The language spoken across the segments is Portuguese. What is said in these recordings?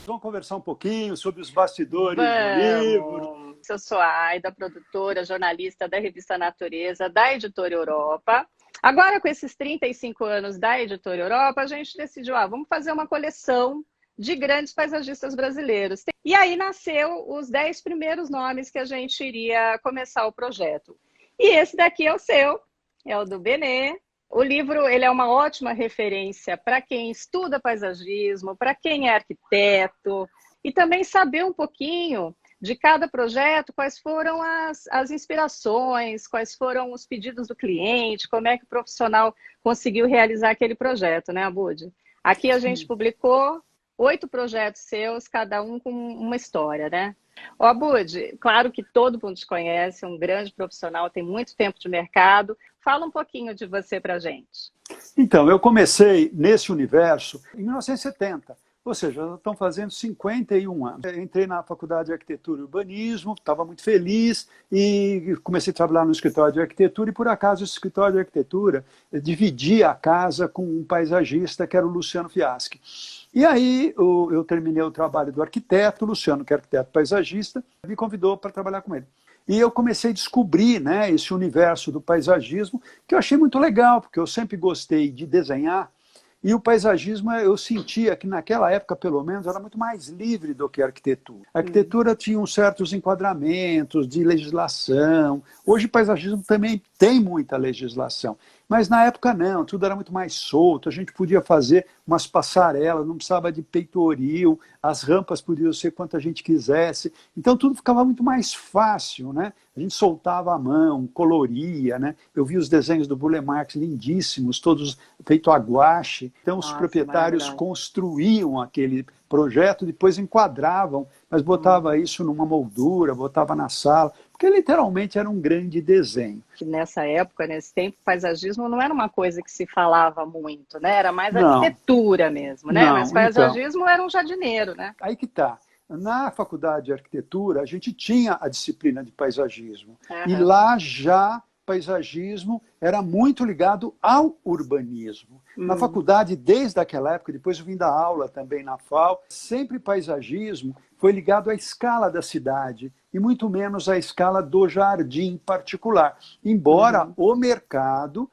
Vamos conversar um pouquinho sobre os bastidores do livro. Vamos! Eu sou a Aida, produtora, jornalista da revista Natureza, da Editora Europa. Agora, com esses 35 anos da Editora Europa, a gente decidiu, vamos fazer uma coleção de grandes paisagistas brasileiros. E aí nasceu os 10 primeiros nomes que a gente iria começar o projeto. E esse daqui é o seu, é o do Benê. O livro ele é uma ótima referência para quem estuda paisagismo, para quem é arquiteto, e também saber um pouquinho de cada projeto, quais foram as inspirações, quais foram os pedidos do cliente, como é que o profissional conseguiu realizar aquele projeto, né, Abud? Aqui a gente publicou 8 projetos seus, cada um com uma história, né? Ó, Abud, claro que todo mundo te conhece, um grande profissional, tem muito tempo de mercado. Fala um pouquinho de você pra gente. Então, eu comecei nesse universo em 1970. Ou seja, já estão fazendo 51 anos. Eu entrei na Faculdade de Arquitetura e Urbanismo, estava muito feliz e comecei a trabalhar no escritório de arquitetura e, por acaso, esse escritório de arquitetura dividia a casa com um paisagista que era o Luciano Fiaschi. E aí eu terminei o trabalho do arquiteto, o Luciano, que é arquiteto paisagista, me convidou para trabalhar com ele. E eu comecei a descobrir, né, esse universo do paisagismo, que eu achei muito legal, porque eu sempre gostei de desenhar. E o paisagismo, eu sentia que naquela época, pelo menos, era muito mais livre do que a arquitetura. A arquitetura tinha uns certos enquadramentos de legislação. Hoje o paisagismo também tem muita legislação. Mas na época não, tudo era muito mais solto, a gente podia fazer umas passarelas, não precisava de peitoril, as rampas podiam ser quanto a gente quisesse. Então tudo ficava muito mais fácil, né? A gente soltava a mão, coloria, né? Eu vi os desenhos do Burle Marx lindíssimos, todos feitos a guache. Então os proprietários construíam aquele projeto, depois enquadravam, mas botava isso numa moldura, botava na sala, porque literalmente era um grande desenho. Nessa época, nesse tempo, paisagismo não era uma coisa que se falava muito, né? Era mais arquitetura mesmo, né? Mas paisagismo era um jardineiro, né? Aí que tá. Na faculdade de arquitetura, a gente tinha a disciplina de paisagismo. E lá já paisagismo era muito ligado ao urbanismo. Na faculdade, desde aquela época, depois eu vim dar aula também na FAO, sempre paisagismo foi ligado à escala da cidade e muito menos à escala do jardim particular. Embora o mercado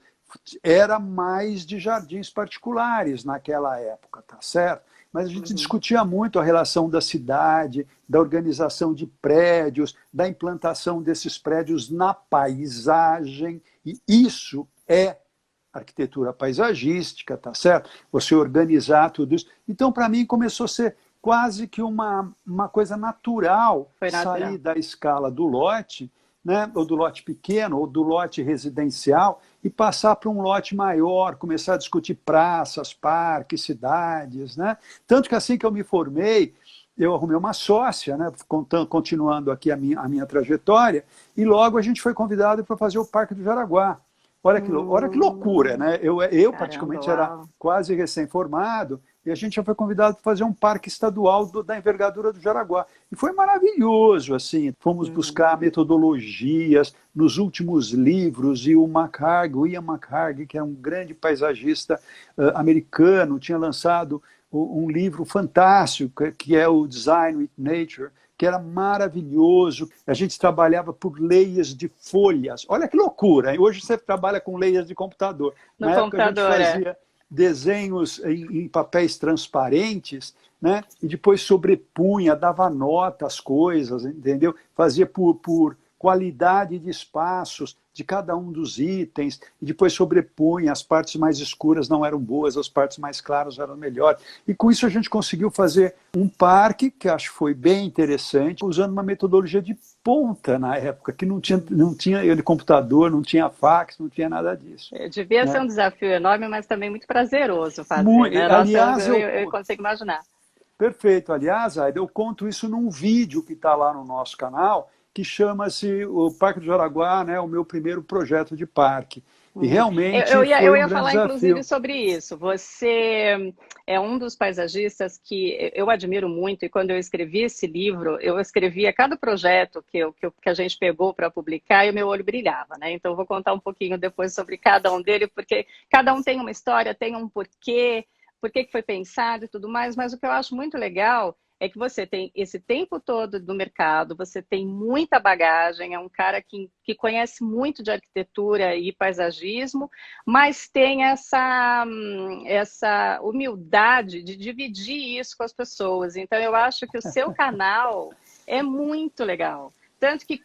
era mais de jardins particulares naquela época, tá certo? Mas a gente discutia muito a relação da cidade, da organização de prédios, da implantação desses prédios na paisagem, e isso é arquitetura paisagística, tá certo? Você organizar tudo isso. Então, para mim, começou a ser quase que uma coisa natural sair da escala do lote, né, ou do lote pequeno, ou do lote residencial, e passar para um lote maior, começar a discutir praças, parques, cidades, né? Tanto que assim que eu me formei, eu arrumei uma sócia, né, continuando aqui a minha trajetória, e logo a gente foi convidado para fazer o Parque do Jaraguá. Olha que loucura, né? Eu praticamente era quase recém-formado, e a gente já foi convidado para fazer um parque estadual da envergadura do Jaraguá. E foi maravilhoso, assim. Fomos buscar metodologias nos últimos livros, e o Ian McHarg, que é um grande paisagista americano, tinha lançado um livro fantástico, que é o Design with Nature, que era maravilhoso. A gente trabalhava por layers de folhas. Olha que loucura, hein? Hoje você trabalha com layers de computador. Na época a gente fazia desenhos em papéis transparentes, né? E depois sobrepunha, dava nota às coisas, entendeu? Fazia por qualidade de espaços de cada um dos itens, e depois sobrepunha, as partes mais escuras não eram boas, as partes mais claras eram melhores. E com isso a gente conseguiu fazer um parque, que acho que foi bem interessante, usando uma metodologia de ponta na época, que não tinha de computador, não tinha fax, não tinha nada disso. Devia ser um desafio enorme, mas também muito prazeroso fazer. Né? Aliás, eu consigo imaginar. Perfeito. Aliás, Aida, eu conto isso num vídeo que está lá no nosso canal, que chama-se o Parque do Jaraguá, né, o meu primeiro projeto de parque. E realmente eu ia um falar, desafio. Inclusive, sobre isso. Você é um dos paisagistas que eu admiro muito, e quando eu escrevi esse livro, eu escrevia cada projeto que a gente pegou para publicar e o meu olho brilhava, né? Então, eu vou contar um pouquinho depois sobre cada um dele, porque cada um tem uma história, tem um porquê, por que foi pensado e tudo mais, mas o que eu acho muito legal é que você tem esse tempo todo do mercado, você tem muita bagagem, é um cara que conhece muito de arquitetura e paisagismo, mas tem essa humildade de dividir isso com as pessoas. Então, eu acho que o seu canal é muito legal. Tanto que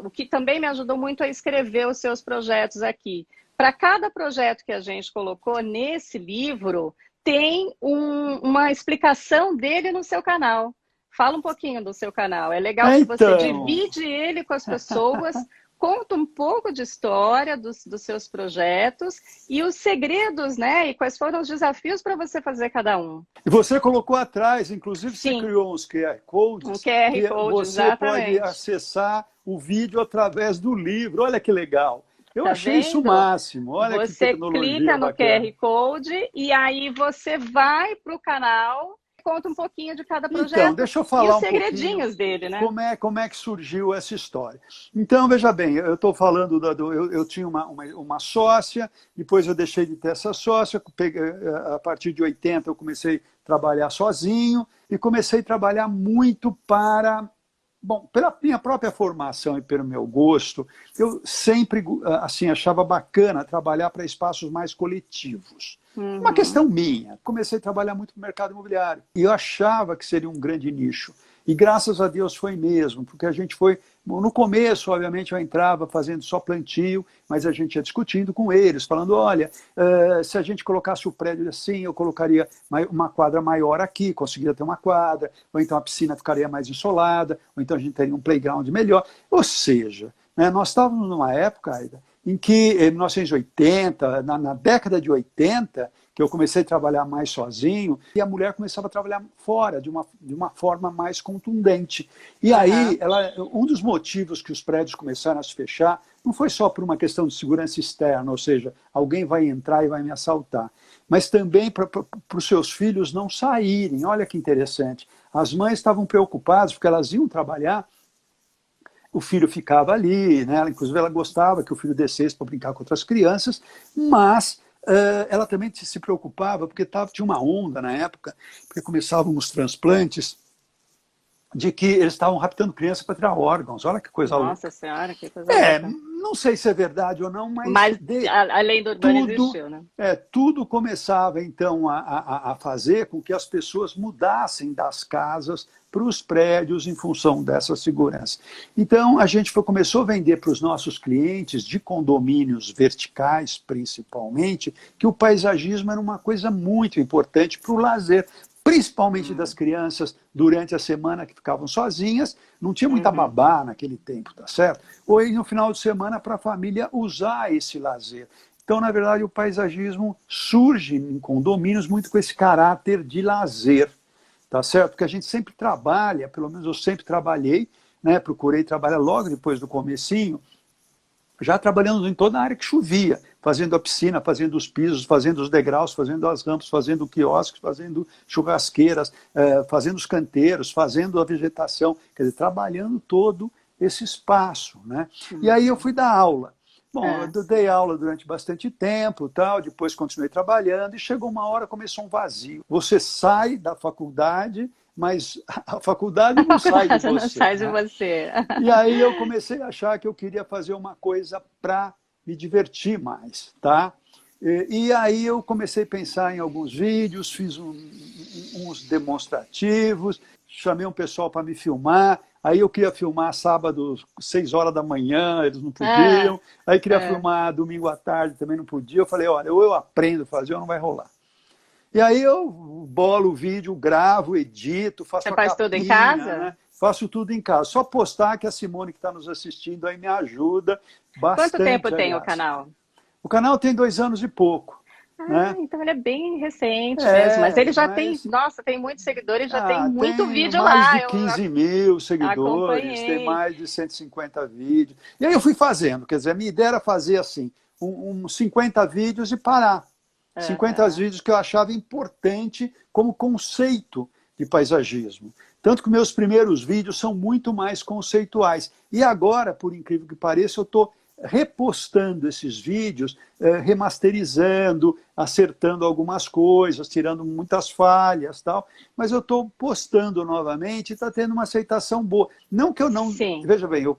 o que também me ajudou muito a escrever os seus projetos aqui. Para cada projeto que a gente colocou nesse livro, tem uma explicação dele no seu canal. Fala um pouquinho do seu canal. É legal que você divide ele com as pessoas, conta um pouco de história dos seus projetos e os segredos, né? E quais foram os desafios para você fazer cada um. E você colocou atrás, inclusive Sim. Você criou uns QR Codes. Um QR Code, você exatamente. pode acessar o vídeo através do livro. Olha que legal. Eu achei isso o vendo? máximo. Olha que você tecnologia clica no bacana. QR Code e aí você vai para o canal, conta um pouquinho de cada projeto. Então, deixa eu falar e os um segredinhos dele, né? Como é que surgiu essa história. Então, veja bem, eu estou falando, eu tinha uma sócia, depois eu deixei de ter essa sócia, a partir de 80 eu comecei a trabalhar sozinho e comecei a trabalhar muito Bom, pela minha própria formação e pelo meu gosto, eu sempre assim, achava bacana trabalhar para espaços mais coletivos. Uma questão minha. Comecei a trabalhar muito no mercado imobiliário. E eu achava que seria um grande nicho. E graças a Deus foi mesmo, porque a gente foi... No começo, obviamente, eu entrava fazendo só plantio, mas a gente ia discutindo com eles, falando, olha, se a gente colocasse o prédio assim, eu colocaria uma quadra maior aqui, conseguiria ter uma quadra, ou então a piscina ficaria mais insolada, ou então a gente teria um playground melhor. Ou seja, né, nós estávamos numa época, Aida, em que, em 1980, na década de 80, que eu comecei a trabalhar mais sozinho, e a mulher começava a trabalhar fora, de uma forma mais contundente. E aí, um dos motivos que os prédios começaram a se fechar, não foi só por uma questão de segurança externa, ou seja, alguém vai entrar e vai me assaltar, mas também para os seus filhos não saírem. Olha que interessante. As mães estavam preocupadas, porque elas iam trabalhar, o filho ficava ali, né? Inclusive ela gostava que o filho descesse para brincar com outras crianças, mas ela também se preocupava, porque tinha uma onda na época, porque começavam os transplantes, de que eles estavam raptando crianças para tirar órgãos. Olha que coisa louca. Nossa Senhora, que coisa louca. Não sei se é verdade ou não, mas além do urbano existiu, né? Tudo começava, então, a fazer com que as pessoas mudassem das casas para os prédios em função dessa segurança. Então, a gente começou a vender para os nossos clientes, de condomínios verticais, principalmente, que o paisagismo era uma coisa muito importante para o lazer, principalmente das crianças durante a semana que ficavam sozinhas, não tinha muita babá naquele tempo, tá certo? Ou no final de semana para a família usar esse lazer. Então, na verdade, o paisagismo surge em condomínios muito com esse caráter de lazer, tá certo? Porque a gente sempre trabalha, pelo menos eu sempre trabalhei, né? Procurei trabalhar logo depois do comecinho, já trabalhando em toda a área que chovia, fazendo a piscina, fazendo os pisos, fazendo os degraus, fazendo as rampas, fazendo quiosques, fazendo churrasqueiras, fazendo os canteiros, fazendo a vegetação, quer dizer, trabalhando todo esse espaço, né? E aí eu fui dar aula. Bom, eu dei aula durante bastante tempo, tal, depois continuei trabalhando e chegou uma hora, começou um vazio. Você sai da faculdade, mas a faculdade não sai de você. Não sai de você. E aí eu comecei a achar que eu queria fazer uma coisa para me divertir mais, tá? E aí eu comecei a pensar em alguns vídeos, fiz uns demonstrativos, chamei um pessoal para me filmar, aí eu queria filmar sábado, 6 horas da manhã, eles não podiam, aí queria filmar domingo à tarde, também não podia, eu falei, olha, ou eu aprendo a fazer ou não vai rolar. E aí eu bolo o vídeo, gravo, edito, faço Você faz tudo em casa? Né? Faço tudo em casa. Só postar que a Simone que está nos assistindo aí me ajuda bastante. Quanto tempo tem o canal? O canal tem 2 anos e pouco. Né? Então ele é bem recente mesmo, mas ele já tem, nossa, tem muitos seguidores, já tem muito vídeo lá. Tem mais de 15 mil seguidores, tem mais de 150 vídeos. E aí eu fui fazendo, quer dizer, a minha ideia era fazer assim, uns 50 vídeos e parar. 50 vídeos que eu achava importante como conceito de paisagismo. Tanto que meus primeiros vídeos são muito mais conceituais. E agora, por incrível que pareça, eu estou repostando esses vídeos, remasterizando, acertando algumas coisas, tirando muitas falhas, tal, mas eu estou postando novamente e está tendo uma aceitação boa. Não que eu não... Sim. Veja bem, eu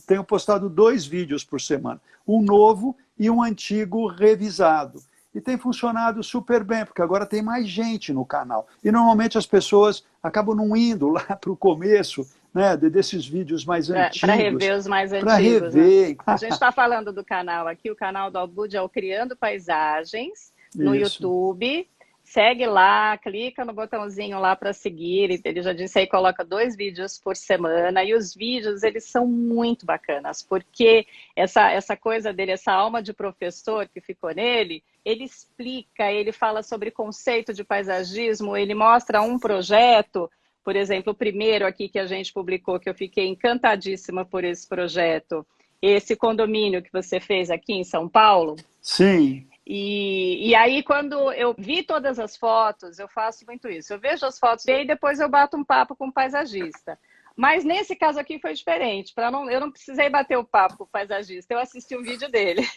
tenho postado 2 vídeos por semana, um novo e um antigo revisado. E tem funcionado super bem, porque agora tem mais gente no canal. E normalmente as pessoas acabam não indo lá para o começo, né, desses vídeos mais antigos. Para rever os mais antigos. Para rever. Né? A gente está falando do canal aqui, o canal do Abud é o Criando Paisagens, no YouTube. Segue lá, clica no botãozinho lá para seguir. Ele já disse aí, coloca 2 vídeos por semana. E os vídeos, eles são muito bacanas, porque essa coisa dele, essa alma de professor que ficou nele, ele explica, ele fala sobre conceito de paisagismo, ele mostra um projeto. Por exemplo, o primeiro aqui que a gente publicou, que eu fiquei encantadíssima por esse projeto, esse condomínio que você fez aqui em São Paulo. Sim. E aí, quando eu vi todas as fotos, eu faço muito isso. Eu vejo as fotos e aí depois eu bato um papo com o paisagista. Mas nesse caso aqui foi diferente. Eu não precisei bater o papo com o paisagista, eu assisti o vídeo dele.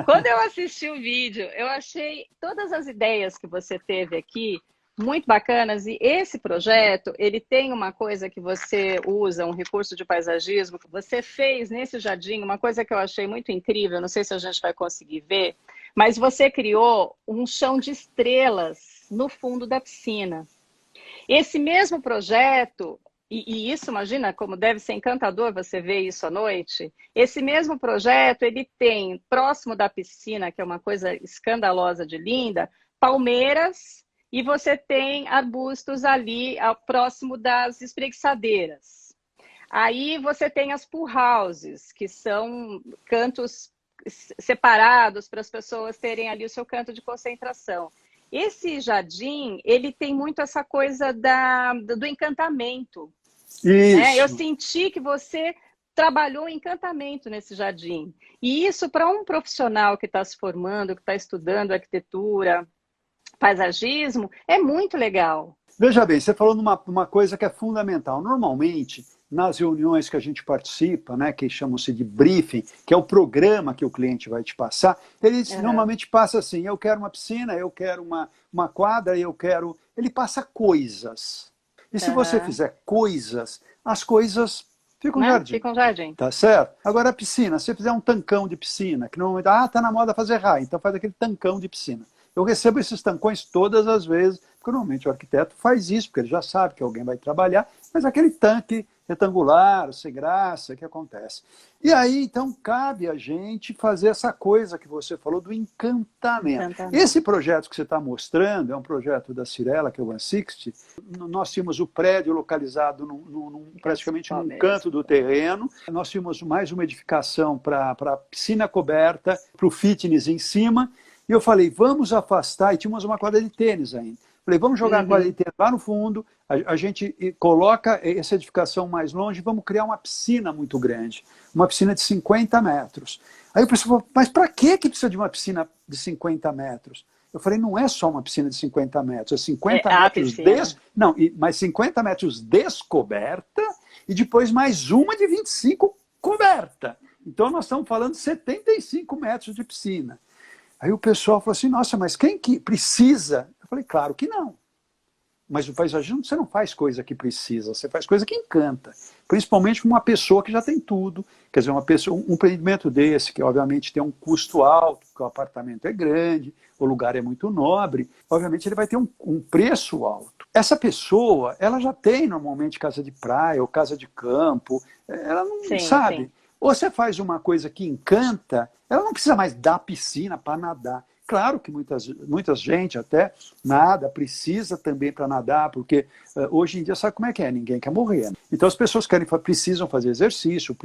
Quando eu assisti o vídeo, eu achei todas as ideias que você teve aqui muito bacanas, e esse projeto, ele tem uma coisa que você usa, um recurso de paisagismo, que você fez nesse jardim, uma coisa que eu achei muito incrível, não sei se a gente vai conseguir ver, mas você criou um chão de estrelas no fundo da piscina. Esse mesmo projeto, e isso, imagina como deve ser encantador você ver isso à noite, esse mesmo projeto, ele tem, próximo da piscina, que é uma coisa escandalosa de linda, palmeiras, e você tem arbustos ali próximo das espreguiçadeiras. Aí você tem as pool houses, que são cantos separados para as pessoas terem ali o seu canto de concentração. Esse jardim, ele tem muito essa coisa do encantamento. Isso. Né? Eu senti que você trabalhou encantamento nesse jardim. E isso, para um profissional que está se formando, que está estudando arquitetura, paisagismo, é muito legal. Veja bem, você falou numa coisa que é fundamental. Normalmente, nas reuniões que a gente participa, né, que chamam-se de briefing, que é o programa que o cliente vai te passar, ele normalmente passa assim, eu quero uma piscina, eu quero uma quadra, eu quero... Ele passa coisas. E se você fizer coisas, as coisas ficam no jardim. Fica um jardim. Tá certo? Agora a piscina, se você fizer um tancão de piscina, que normalmente, tá na moda fazer raio, então faz aquele tancão de piscina. Eu recebo esses tancões todas as vezes, porque normalmente o arquiteto faz isso, porque ele já sabe que alguém vai trabalhar, mas aquele tanque retangular, sem graça, que acontece. E aí, então, cabe a gente fazer essa coisa que você falou do encantamento. Esse projeto que você está mostrando é um projeto da Cirela, que é o 160. Nós tínhamos o prédio localizado praticamente num canto do terreno. Nós tínhamos mais uma edificação para piscina coberta, para o fitness em cima. E eu falei, vamos afastar, e tínhamos uma quadra de tênis ainda. Falei, vamos jogar a quadra de tênis lá no fundo, a gente coloca essa edificação mais longe, vamos criar uma piscina muito grande, uma piscina de 50 metros. Aí o pessoal falou, mas para que precisa de uma piscina de 50 metros? Eu falei, não é só uma piscina de 50 metros, é 50 metros mas 50 metros descoberta e depois mais uma de 25 coberta. Então nós estamos falando de 75 metros de piscina. Aí o pessoal falou assim, nossa, mas quem que precisa? Eu falei, claro que não. Mas o paisagismo, você não faz coisa que precisa, você faz coisa que encanta. Principalmente uma pessoa que já tem tudo. Quer dizer, um empreendimento desse, que obviamente tem um custo alto, porque o apartamento é grande, o lugar é muito nobre, obviamente ele vai ter um preço alto. Essa pessoa, ela já tem normalmente casa de praia ou casa de campo, ela não sabe. Sim. Ou você faz uma coisa que encanta, ela não precisa mais da piscina para nadar. Claro que muita gente até nada, precisa também para nadar, porque hoje em dia sabe como é que é, ninguém quer morrer. Né? Então as pessoas precisam fazer exercício,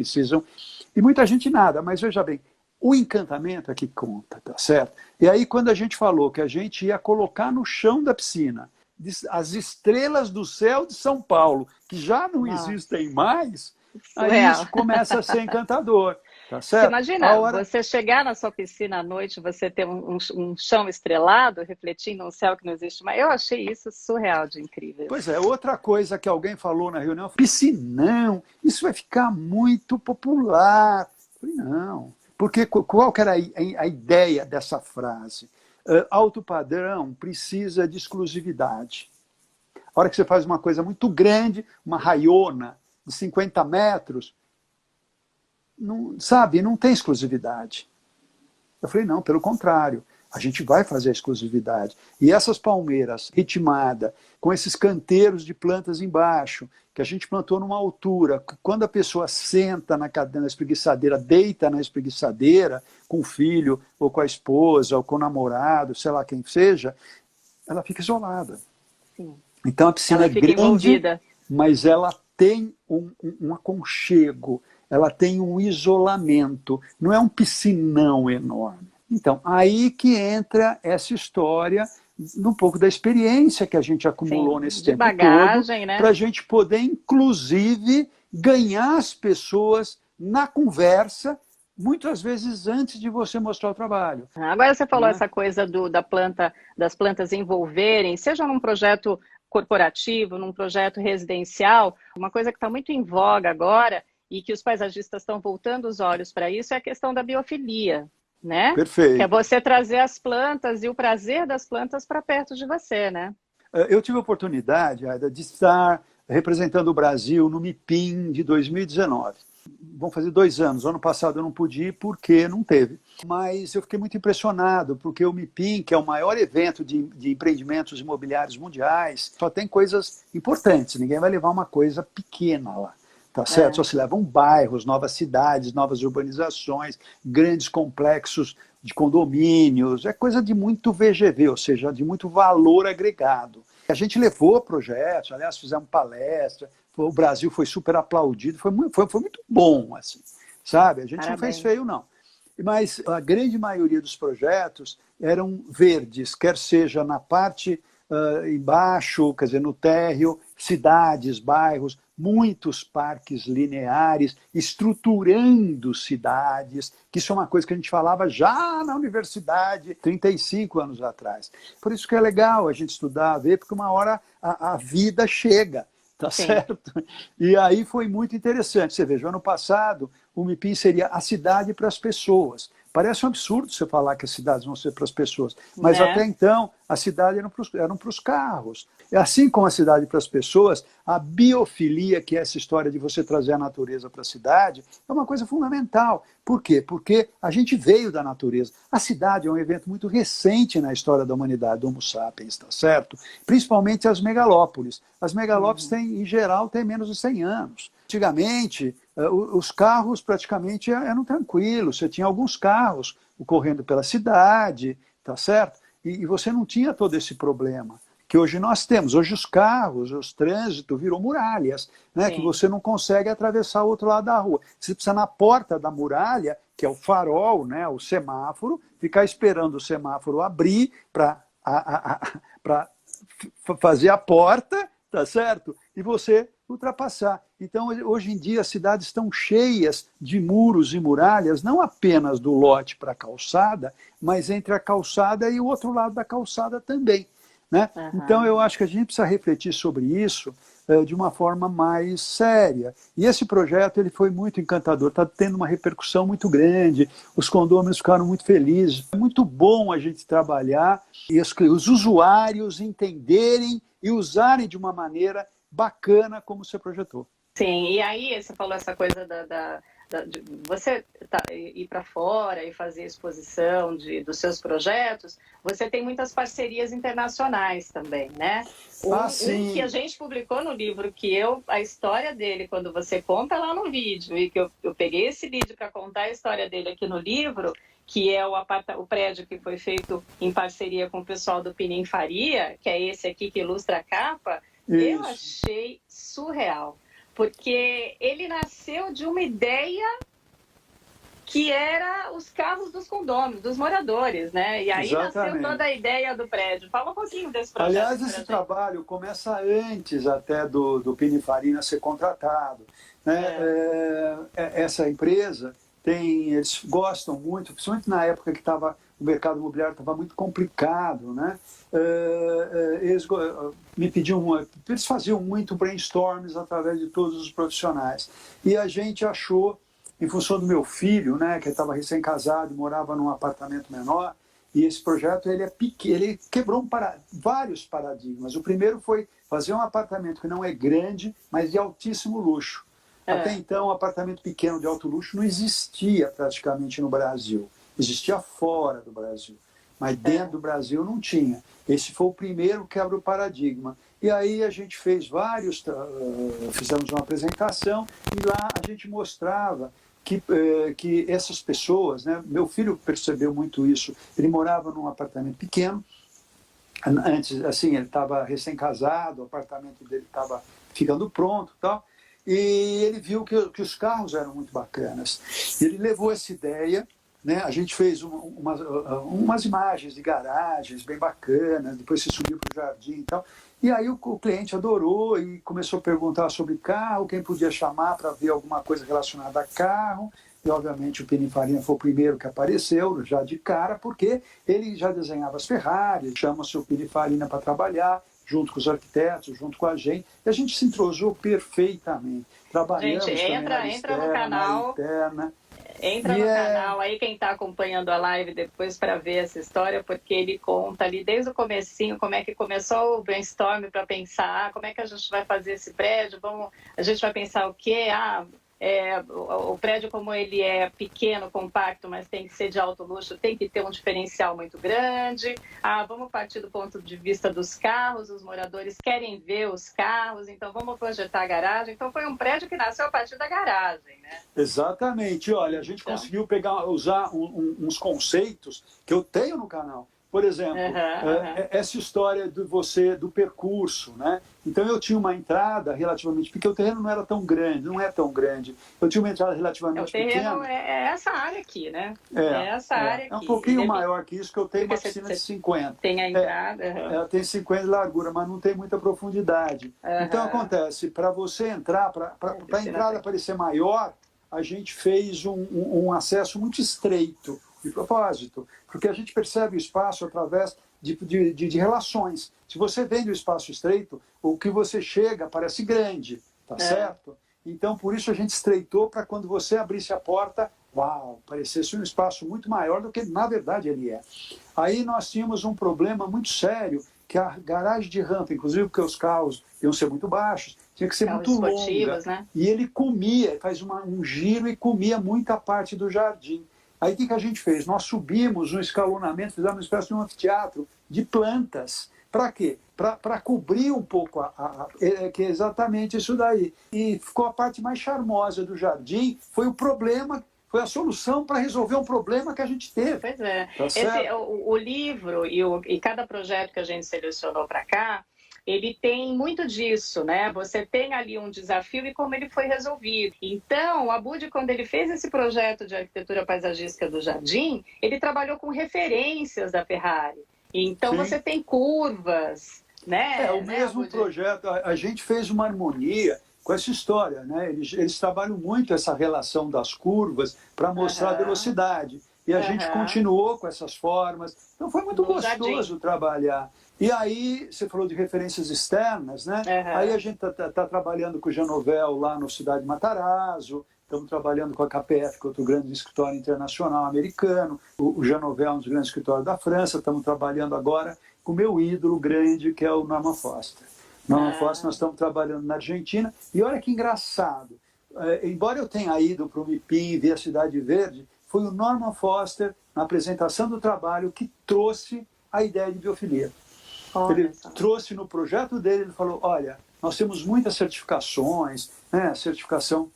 e muita gente nada, mas veja bem, o encantamento é que conta, tá certo? E aí quando a gente falou que a gente ia colocar no chão da piscina as estrelas do céu de São Paulo, que já não existem mais, aí isso começa a ser encantador. Tá certo? Você imagina, você chegar na sua piscina à noite, você ter um chão estrelado, refletindo um céu que não existe mais. Eu achei isso surreal de incrível. Pois é, outra coisa que alguém falou na reunião, piscinão, isso vai ficar muito popular. Eu falei, não. Porque qual que era a ideia dessa frase? Alto padrão precisa de exclusividade. A hora que você faz uma coisa muito grande, uma raiona de 50 metros, não, sabe, não tem exclusividade. Eu falei, não, pelo contrário, a gente vai fazer a exclusividade. E essas palmeiras ritmadas, com esses canteiros de plantas embaixo, que a gente plantou numa altura, quando a pessoa senta na espreguiçadeira, deita na espreguiçadeira, com o filho, ou com a esposa, ou com o namorado, sei lá quem seja, ela fica isolada. Sim. Então a piscina é grande, envolvida. Mas ela tem um aconchego, ela tem um isolamento, não é um piscinão enorme. Então, aí que entra essa história, um pouco da experiência que a gente acumulou nesse tempo bagagem, todo, né? para a gente poder, inclusive, ganhar as pessoas na conversa, muitas vezes antes de você mostrar o trabalho. Agora você falou essa coisa das plantas envolverem, seja num projeto corporativo, num projeto residencial, uma coisa que está muito em voga agora e que os paisagistas estão voltando os olhos para isso é a questão da biofilia, né? Perfeito. Que é você trazer as plantas e o prazer das plantas para perto de você, né? Eu tive a oportunidade, Aida, de estar representando o Brasil no MIPIM de 2019. Vão fazer 2 anos. Ano passado eu não pude ir porque não teve. Mas eu fiquei muito impressionado, porque o MIPIM, que é o maior evento de empreendimentos imobiliários mundiais, só tem coisas importantes. Ninguém vai levar uma coisa pequena lá. Tá certo? Só se levam bairros, novas cidades, novas urbanizações, grandes complexos de condomínios. É coisa de muito VGV, ou seja, de muito valor agregado. A gente levou projetos, aliás, fizemos palestra, o Brasil foi super aplaudido, foi muito bom, assim, sabe? A gente não fez feio, não. Mas a grande maioria dos projetos eram verdes, quer seja na parte embaixo, quer dizer, no térreo, cidades, bairros, muitos parques lineares, estruturando cidades, que isso é uma coisa que a gente falava já na universidade, 35 anos atrás. Por isso que é legal a gente estudar, ver, porque uma hora a vida chega. Tá certo? E aí foi muito interessante. Você veja, ano passado, o MIPIM seria a cidade para as pessoas. Parece um absurdo você falar que as cidades vão ser para as pessoas, mas até então a cidade eram para os carros. Assim como a cidade para as pessoas, a biofilia, que é essa história de você trazer a natureza para a cidade, é uma coisa fundamental. Por quê? Porque a gente veio da natureza. A cidade é um evento muito recente na história da humanidade, do Homo sapiens, tá certo? Principalmente as megalópolis. As megalópolis, em geral, têm menos de 100 anos. Antigamente, os carros praticamente eram tranquilos. Você tinha alguns carros correndo pela cidade, tá certo? E você não tinha todo esse problema que hoje nós temos. Hoje os carros, os trânsitos virou muralhas, né? Que você não consegue atravessar o outro lado da rua. Você precisa na porta da muralha, que é o farol, né? O semáforo, ficar esperando o semáforo abrir para fazer a porta, tá certo? E você ultrapassar. Então, hoje em dia, as cidades estão cheias de muros e muralhas, não apenas do lote para a calçada, mas entre a calçada e o outro lado da calçada também. Né? Então, eu acho que a gente precisa refletir sobre isso de uma forma mais séria. E esse projeto ele foi muito encantador, está tendo uma repercussão muito grande, os condôminos ficaram muito felizes. É muito bom a gente trabalhar e os usuários entenderem e usarem de uma maneira bacana como você projetou. Sim, e aí você falou essa coisa de você ir para fora e fazer exposição dos seus projetos, você tem muitas parcerias internacionais também, né? Um que a gente publicou no livro, a história dele, quando você conta lá no vídeo, e que eu peguei esse vídeo para contar a história dele aqui no livro, que é o prédio que foi feito em parceria com o pessoal do Pininfaria, que é esse aqui que ilustra a capa. Isso. Eu achei surreal, porque ele nasceu de uma ideia que era os carros dos condôminos, dos moradores, né? E aí nasceu toda a ideia do prédio. Fala um pouquinho desse projeto. Aliás, esse trabalho começa antes até do Pininfarina ser contratado. Né? Essa empresa eles gostam muito, principalmente na época que o mercado imobiliário estava muito complicado, né? Eles me pediam, eles faziam muito brainstorms através de todos os profissionais. E a gente achou em função do meu filho, né, que estava recém-casado, morava num apartamento menor, e esse projeto ele é pequeno, ele quebrou vários paradigmas. O primeiro foi fazer um apartamento que não é grande, mas de altíssimo luxo. Até então, um apartamento pequeno de alto luxo não existia praticamente no Brasil. Existia fora do Brasil, mas dentro do Brasil não tinha. Esse foi o primeiro quebra o paradigma. E aí a gente fez fizemos uma apresentação e lá a gente mostrava que essas pessoas, né, meu filho percebeu muito isso, ele morava num apartamento pequeno, antes, assim, ele estava recém-casado, o apartamento dele estava ficando pronto e tal, e ele viu que os carros eram muito bacanas. Ele levou essa ideia, né, a gente fez umas imagens de garagens bem bacanas, depois se subiu para o jardim e tal, e aí o cliente adorou e começou a perguntar sobre carro, quem podia chamar para ver alguma coisa relacionada a carro. E, obviamente, o Pininfarina foi o primeiro que apareceu, já de cara, porque ele já desenhava as Ferraris, chama-se o Pininfarina para trabalhar, junto com os arquitetos, junto com a gente se entrosou perfeitamente. Trabalhamos gente, entra no canal. Entra no canal aí, quem está acompanhando a live depois para ver essa história, porque ele conta ali desde o comecinho como é que começou o brainstorm para pensar como é que a gente vai fazer esse prédio, a gente vai pensar o quê? O prédio, como ele é pequeno, compacto, mas tem que ser de alto luxo, tem que ter um diferencial muito grande. Vamos partir do ponto de vista dos carros, os moradores querem ver os carros, então vamos projetar a garagem. Então foi um prédio que nasceu a partir da garagem, né? Exatamente. Olha, a gente conseguiu usar uns conceitos que eu tenho no canal. Por exemplo, essa história do percurso, né? Então eu tinha uma entrada relativamente, porque o terreno não era tão grande, não é tão grande. Eu tinha uma entrada relativamente pequena. O terreno é essa área aqui, né? Essa área aqui. É um pouquinho maior que isso, que eu tenho uma piscina de 50. Tem a entrada. Ela tem 50 de largura, mas não tem muita profundidade. Então acontece, para você entrar, para a entrada parecer maior, a gente fez um acesso muito estreito, de propósito, porque a gente percebe o espaço através de relações. Se você vem do espaço estreito, o que você chega parece grande, tá certo? Então, por isso a gente estreitou para quando você abrisse a porta, parecesse um espaço muito maior do que na verdade ele é. Aí nós tínhamos um problema muito sério, que a garagem de rampa, inclusive porque os carros iam ser muito baixos, tinha que ser muito longa. Né? E ele comia, faz um giro e comia muita parte do jardim. Aí o que a gente fez? Nós subimos um escalonamento, fizemos uma espécie de um anfiteatro de plantas. Para quê? Para cobrir um pouco, que é exatamente isso daí. E ficou a parte mais charmosa do jardim, foi o problema, foi a solução para resolver um problema que a gente teve. Pois é. Tá o livro e cada projeto que a gente selecionou para cá, ele tem muito disso, né? Você tem ali um desafio e como ele foi resolvido. Então, o Abud, quando ele fez esse projeto de arquitetura paisagística do jardim, ele trabalhou com referências da Ferrari. Então, você tem curvas, né? O mesmo projeto. A gente fez uma harmonia com essa história, né? Eles trabalham muito essa relação das curvas para mostrar a velocidade. E a gente continuou com essas formas. Então, foi muito gostoso trabalhar. E aí, você falou de referências externas, né? Aí a gente tá trabalhando com o Janovel lá no Cidade Matarazzo, estamos trabalhando com a KPF, que é outro grande escritório internacional americano, o Janovel é um dos grandes escritórios da França, estamos trabalhando agora com o meu ídolo grande, que é o Norman Foster. Norman Foster, nós estamos trabalhando na Argentina, e olha que engraçado, embora eu tenha ido para o MIPIM, ver a Cidade Verde, foi o Norman Foster, na apresentação do trabalho, que trouxe a ideia de biofilia. Ele trouxe no projeto dele, ele falou, olha, nós temos muitas certificações, né? A certificação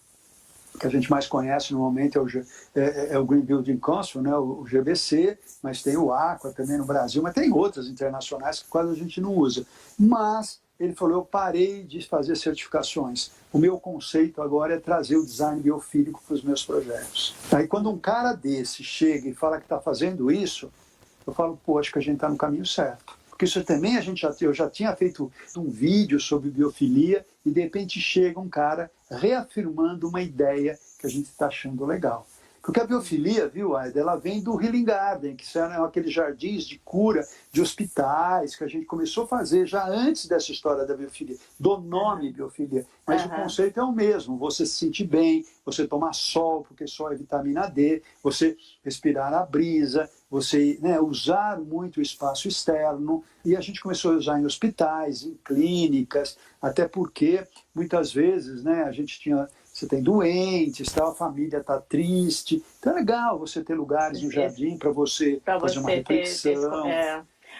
que a gente mais conhece normalmente é o Green Building Council, né? O GBC, mas tem o Aqua também no Brasil, mas tem outras internacionais que quase a gente não usa. Mas ele falou, eu parei de fazer certificações. O meu conceito agora é trazer o design biofílico para os meus projetos. Aí quando um cara desse chega e fala que está fazendo isso, eu falo, acho que a gente está no caminho certo. Porque isso também eu já tinha feito um vídeo sobre biofilia e de repente chega um cara reafirmando uma ideia que a gente está achando legal. Porque a biofilia, viu, Aida, ela vem do Healing Garden, que são aqueles jardins de cura de hospitais que a gente começou a fazer já antes dessa história da biofilia, do nome biofilia. Mas o conceito é o mesmo, você se sentir bem, você tomar sol, porque sol é vitamina D, você respirar a brisa, você, né, usar muito o espaço externo. E a gente começou a usar em hospitais, em clínicas, até porque muitas vezes, né, você tem doentes, a família está triste. Então é legal você ter lugares no jardim para você fazer uma reflexão.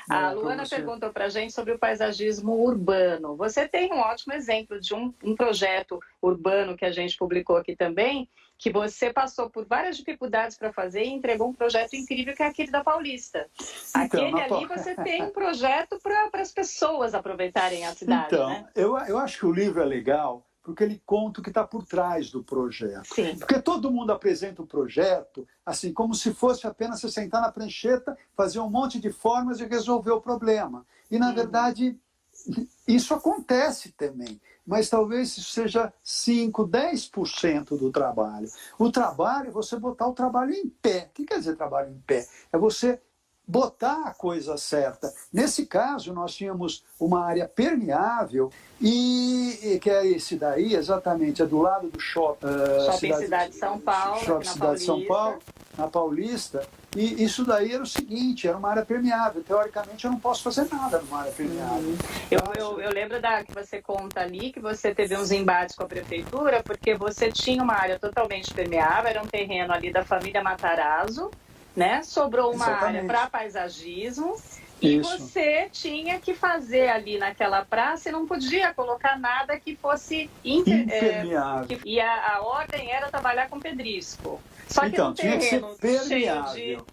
A Luana perguntou para a gente sobre o paisagismo urbano. Você tem um ótimo exemplo de um projeto urbano que a gente publicou aqui também, que você passou por várias dificuldades para fazer e entregou um projeto incrível, que é aquele da Paulista. Então, aquele ali você tem um projeto para as pessoas aproveitarem a cidade, então, né? Eu acho que o livro é legal porque ele conta o que está por trás do projeto. Sim. Porque todo mundo apresenta o projeto assim, como se fosse apenas você sentar na prancheta, fazer um monte de formas e resolver o problema. E, na verdade, isso acontece também. Mas talvez isso seja 5%, 10% do trabalho. O trabalho é você botar o trabalho em pé. O que quer dizer trabalho em pé? É você botar a coisa certa. Nesse caso, nós tínhamos uma área permeável, e que é esse daí, exatamente, é do lado do shopping. Shopping Cidade de São Paulo, Shopping Cidade de São Paulo, na Paulista. E isso daí era o seguinte, era uma área permeável. Teoricamente, eu não posso fazer nada numa área permeável. Eu lembro que você conta ali que você teve uns embates com a prefeitura, porque você tinha uma área totalmente permeável, era um terreno ali da família Matarazzo, né? Sobrou uma área para paisagismo. E você tinha que fazer ali naquela praça e não podia colocar nada que fosse impermeável. E a ordem era trabalhar com pedrisco. Só que então, tinha que ser permeável.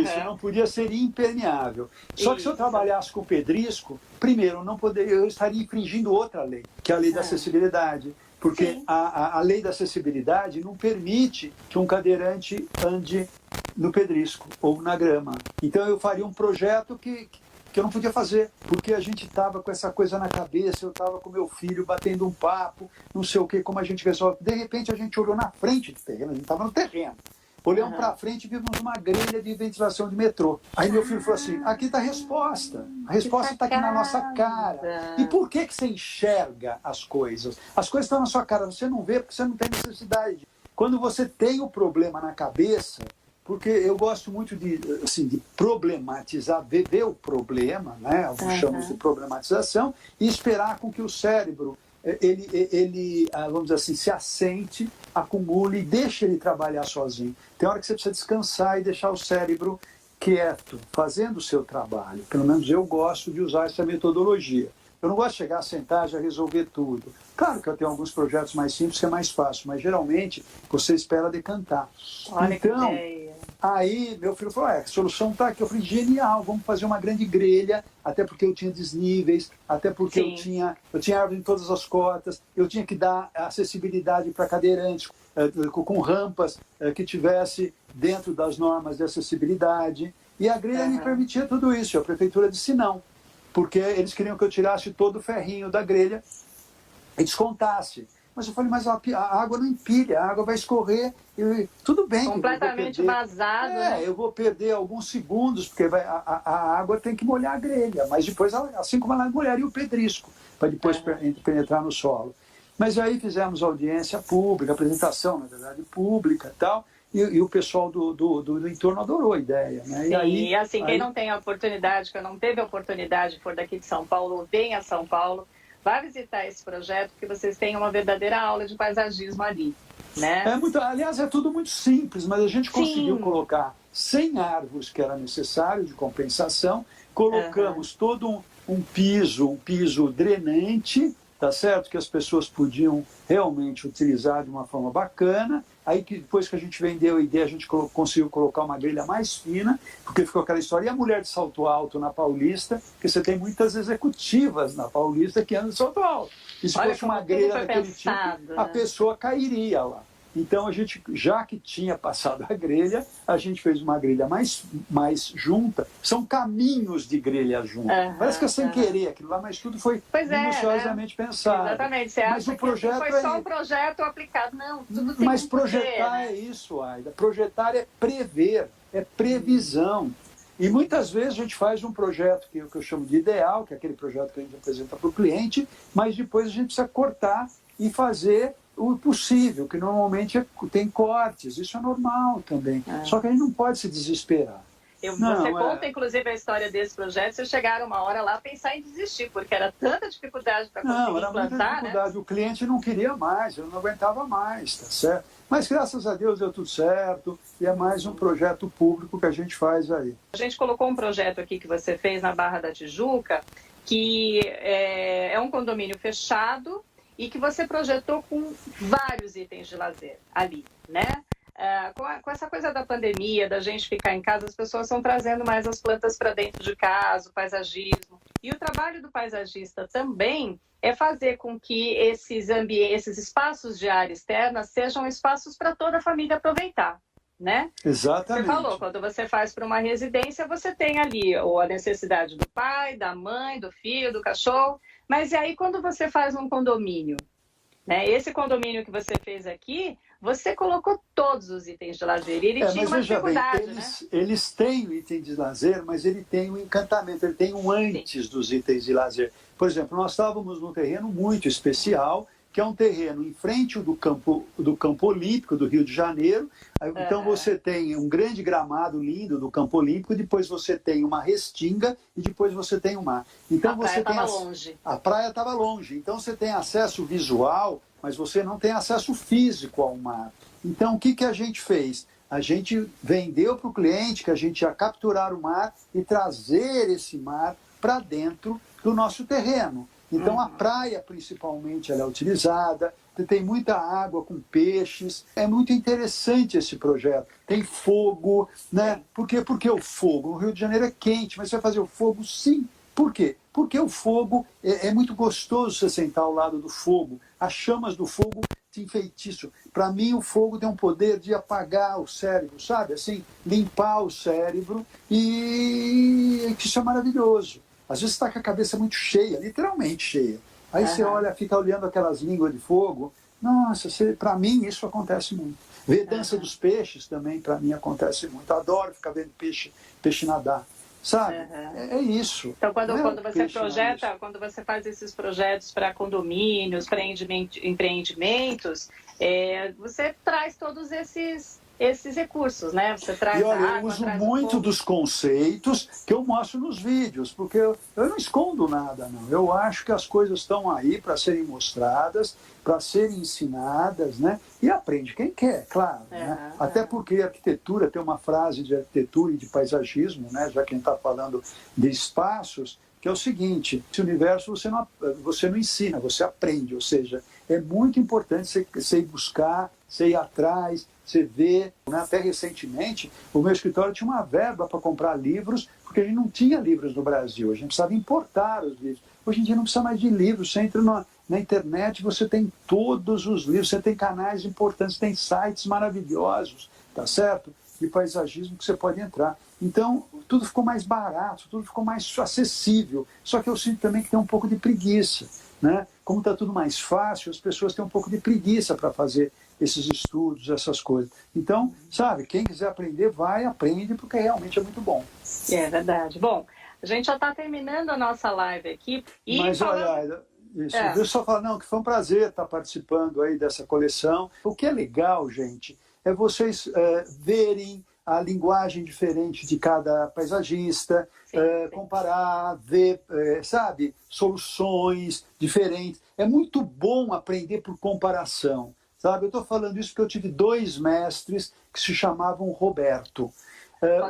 Isso não podia ser impermeável. Só que se eu trabalhasse com pedrisco, primeiro, eu estaria infringindo outra lei, que é a lei da acessibilidade. Porque a lei da acessibilidade não permite que um cadeirante ande no pedrisco ou na grama. Então eu faria um projeto que eu não podia fazer, porque a gente estava com essa coisa na cabeça, eu estava com meu filho batendo um papo, não sei o que, como a gente resolve. De repente a gente olhou na frente do terreno, a gente estava no terreno. Olhamos para frente e vimos uma grelha de ventilação de metrô. Aí meu filho falou assim, aqui está a resposta está aqui na nossa cara. E por que você enxerga as coisas? As coisas estão na sua cara, você não vê porque você não tem necessidade. Quando você tem o problema na cabeça, porque eu gosto muito de problematizar, ver o problema, né? Chamamos de problematização, e esperar com que o cérebro vamos dizer assim, se assente, acumule e deixe ele trabalhar sozinho. Tem hora que você precisa descansar e deixar o cérebro quieto, fazendo o seu trabalho. Pelo menos eu gosto de usar essa metodologia. Eu não gosto de chegar, sentar e já resolver tudo. Claro que eu tenho alguns projetos mais simples que é mais fácil, mas geralmente você espera decantar. Olha, então, aí meu filho falou, a solução está aqui. Eu falei, genial, vamos fazer uma grande grelha, até porque eu tinha desníveis, até porque eu tinha árvore em todas as cotas, eu tinha que dar acessibilidade para cadeirantes, com rampas que tivesse dentro das normas de acessibilidade. E a grelha me permitia tudo isso. A prefeitura disse não, porque eles queriam que eu tirasse todo o ferrinho da grelha e descontasse. Mas eu falei, mas a água não empilha, a água vai escorrer, tudo bem. Completamente vazado. Né? Eu vou perder alguns segundos, porque a água tem que molhar a grelha, mas depois, assim como ela molharia o pedrisco, para depois penetrar no solo. Mas aí fizemos audiência pública, apresentação, na verdade, pública e tal, e o pessoal do entorno adorou a ideia. Né? Sim, quem não tem a oportunidade, que não teve a oportunidade, for daqui de São Paulo, venha a São Paulo, vá visitar esse projeto, porque vocês têm uma verdadeira aula de paisagismo ali. Né? Aliás, é tudo muito simples, mas a gente conseguiu colocar 100 árvores que era necessário de compensação, colocamos todo um piso drenante, tá certo? Que as pessoas podiam realmente utilizar de uma forma bacana. Aí depois que a gente vendeu a ideia, a gente conseguiu colocar uma grelha mais fina, porque ficou aquela história. E a mulher de salto alto na Paulista, porque você tem muitas executivas na Paulista que andam de salto alto. E se fosse uma grelha daquele tipo, a pessoa cairia lá. Então, a gente, já que tinha passado a grelha, a gente fez uma grelha mais junta. São caminhos de grelha junta. Parece que é sem querer aquilo lá, mas tudo foi minuciosamente pensado. Exatamente. Você mas acha o projeto que foi só um projeto aplicado? Não, tudo tem Mas um projetar porquê, né? é isso, Aida. Projetar é prever, é previsão. E muitas vezes a gente faz um projeto que eu chamo de ideal, que é aquele projeto que a gente apresenta para o cliente, mas depois a gente precisa cortar e fazer o possível, que normalmente tem cortes. Isso é normal também. Só que a gente não pode se desesperar. Você conta, inclusive, a história desse projeto. Vocês chegaram uma hora lá a pensar em desistir, porque era tanta dificuldade para conseguir implantar. Não, era muita dificuldade. Né? O cliente não queria mais, eu não aguentava mais, tá certo? Mas, graças a Deus, deu tudo certo. E é mais um projeto público que a gente faz aí. A gente colocou um projeto aqui que você fez na Barra da Tijuca, que é um condomínio fechado e que você projetou com vários itens de lazer ali, né? Com essa coisa da pandemia, da gente ficar em casa, as pessoas estão trazendo mais as plantas para dentro de casa, o paisagismo. E o trabalho do paisagista também é fazer com que esses espaços de área externa sejam espaços para toda a família aproveitar, né? Exatamente. Você falou, quando você faz para uma residência, você tem ali a necessidade do pai, da mãe, do filho, do cachorro. Mas e aí quando você faz um condomínio? Né? Esse condomínio que você fez aqui, você colocou todos os itens de lazer. E ele tinha uma dificuldade, bem, né? Eles têm o item de lazer, mas ele tem um encantamento, ele tem um antes dos itens de lazer. Por exemplo, nós estávamos num terreno muito especial, que é um terreno em frente do campo Olímpico do Rio de Janeiro. Então você tem um grande gramado lindo do Campo Olímpico, depois você tem uma restinga e depois você tem o mar. Então, a praia estava longe. A praia estava longe. Então você tem acesso visual, mas você não tem acesso físico ao mar. Então o que a gente fez? A gente vendeu para o cliente que a gente ia capturar o mar e trazer esse mar para dentro do nosso terreno. Então, a praia, principalmente, ela é utilizada, tem muita água com peixes. É muito interessante esse projeto. Tem fogo, né? Por quê? Porque o fogo, no Rio de Janeiro é quente, mas você vai fazer o fogo sim. Por quê? Porque o fogo, é muito gostoso você sentar ao lado do fogo. As chamas do fogo te enfeitiçam. Para mim, o fogo tem um poder de apagar o cérebro, sabe? Assim, limpar o cérebro e isso é maravilhoso. Às vezes você está com a cabeça muito cheia, literalmente cheia. Aí você olha, fica olhando aquelas línguas de fogo. Nossa, para mim isso acontece muito. Ver dança dos peixes também, para mim, acontece muito. Adoro ficar vendo peixe nadar. Sabe? É isso. Então, quando você projeta, quando você faz esses projetos para condomínios, para empreendimentos, você traz todos esses recursos, né? Você traz eu uso muito dos conceitos que eu mostro nos vídeos, porque eu não escondo nada, não. Eu acho que as coisas estão aí para serem mostradas, para serem ensinadas, né? E aprende quem quer, claro. Né? Até porque a arquitetura tem uma frase de arquitetura e de paisagismo, né? Já que a gente está falando de espaços, que é o seguinte: esse universo você não ensina, você aprende. Ou seja, é muito importante você ir buscar, você ir atrás, você vê. Né? Até recentemente, o meu escritório tinha uma verba para comprar livros, porque a gente não tinha livros no Brasil, a gente precisava importar os livros. Hoje em dia não precisa mais de livros, você entra na internet, você tem todos os livros, você tem canais importantes, tem sites maravilhosos, tá certo? De paisagismo que você pode entrar. Então, tudo ficou mais barato, tudo ficou mais acessível. Só que eu sinto também que tem um pouco de preguiça. Né? Como está tudo mais fácil, as pessoas têm um pouco de preguiça para fazer esses estudos, essas coisas. Então, sabe, quem quiser aprender, aprende, porque realmente é muito bom. É verdade. Bom, a gente já está terminando a nossa live aqui. Mas olha, deixa eu só falar, que foi um prazer estar participando aí dessa coleção. O que é legal, gente, é vocês verem a linguagem diferente de cada paisagista, comparar, ver, sabe, soluções diferentes. É muito bom aprender por comparação, sabe? Eu estou falando isso porque eu tive 2 mestres que se chamavam Roberto.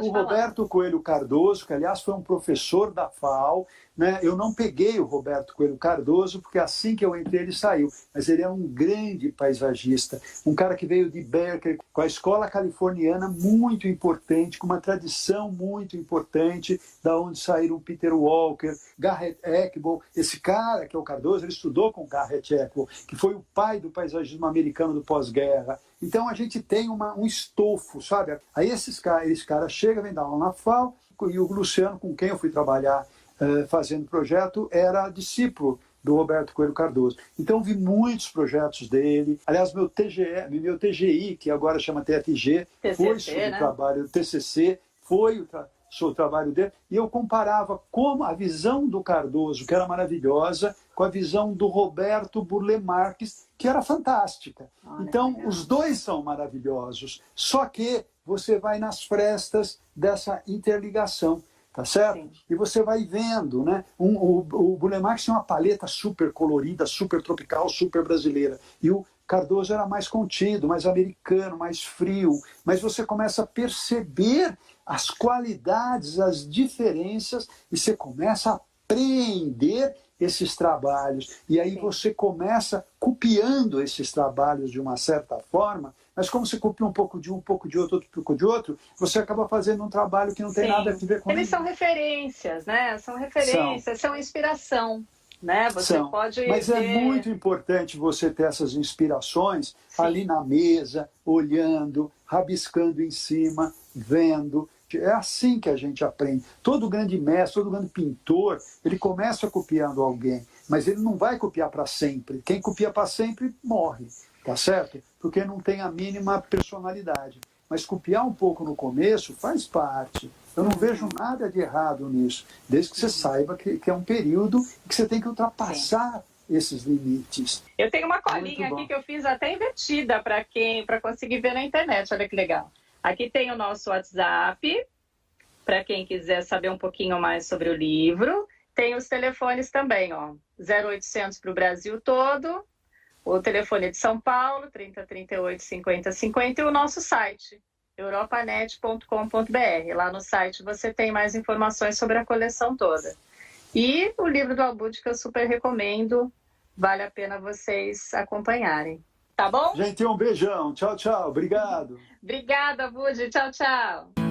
O Roberto Coelho Cardoso, que aliás foi um professor da FAO, né? Eu não peguei o Roberto Coelho Cardoso, porque assim que eu entrei ele saiu, mas ele é um grande paisagista, um cara que veio de Berkeley, com a escola californiana muito importante, com uma tradição muito importante, da onde saíram Peter Walker, Garrett Eckball. Esse cara, que é o Cardoso, ele estudou com Garrett Eckball, que foi o pai do paisagismo americano do pós-guerra. Então a gente tem um estofo, sabe? Aí esse cara chega, vem dar aula na FAO, e o Luciano, com quem eu fui trabalhar fazendo projeto, era discípulo do Roberto Coelho Cardoso. Então vi muitos projetos dele. Aliás, meu TGI, que agora chama TFG, foi sobre o trabalho do TCC, foi o trabalho dele, e eu comparava como a visão do Cardoso, que era maravilhosa, com a visão do Roberto Burle Marx, que era fantástica. Então, os dois são maravilhosos, só que você vai nas frestas dessa interligação, tá certo? Sim. E você vai vendo, né? O Burle Marx tinha uma paleta super colorida, super tropical, super brasileira, e o Cardoso era mais contido, mais americano, mais frio, mas você começa a perceber as qualidades, as diferenças, e você começa a apreender esses trabalhos. E aí você começa copiando esses trabalhos de uma certa forma, mas como você copia um pouco de outro pouco de outro, você acaba fazendo um trabalho que não tem nada a ver com eles. São referências, né? São referências, são inspiração. Né? Você pode Mas é muito importante você ter essas inspirações ali na mesa, olhando, rabiscando em cima, vendo. É assim que a gente aprende. Todo grande mestre, todo grande pintor, ele começa copiando alguém, mas ele não vai copiar para sempre. Quem copia para sempre morre, tá certo? Porque não tem a mínima personalidade. Mas copiar um pouco no começo faz parte. Eu não vejo nada de errado nisso, desde que você saiba que é um período que você tem que ultrapassar esses limites. Eu tenho uma colinha aqui que eu fiz até invertida para conseguir ver na internet, olha que legal. Aqui tem o nosso WhatsApp, para quem quiser saber um pouquinho mais sobre o livro. Tem os telefones também, ó, 0800 para o Brasil todo, o telefone de São Paulo, 3038 5050, e o nosso site, europanet.com.br. Lá no site você tem mais informações sobre a coleção toda. E o livro do Abud, que eu super recomendo, vale a pena vocês acompanharem. Tá bom? Gente, um beijão. Tchau, tchau. Obrigado. Obrigada, Abud. Tchau, tchau.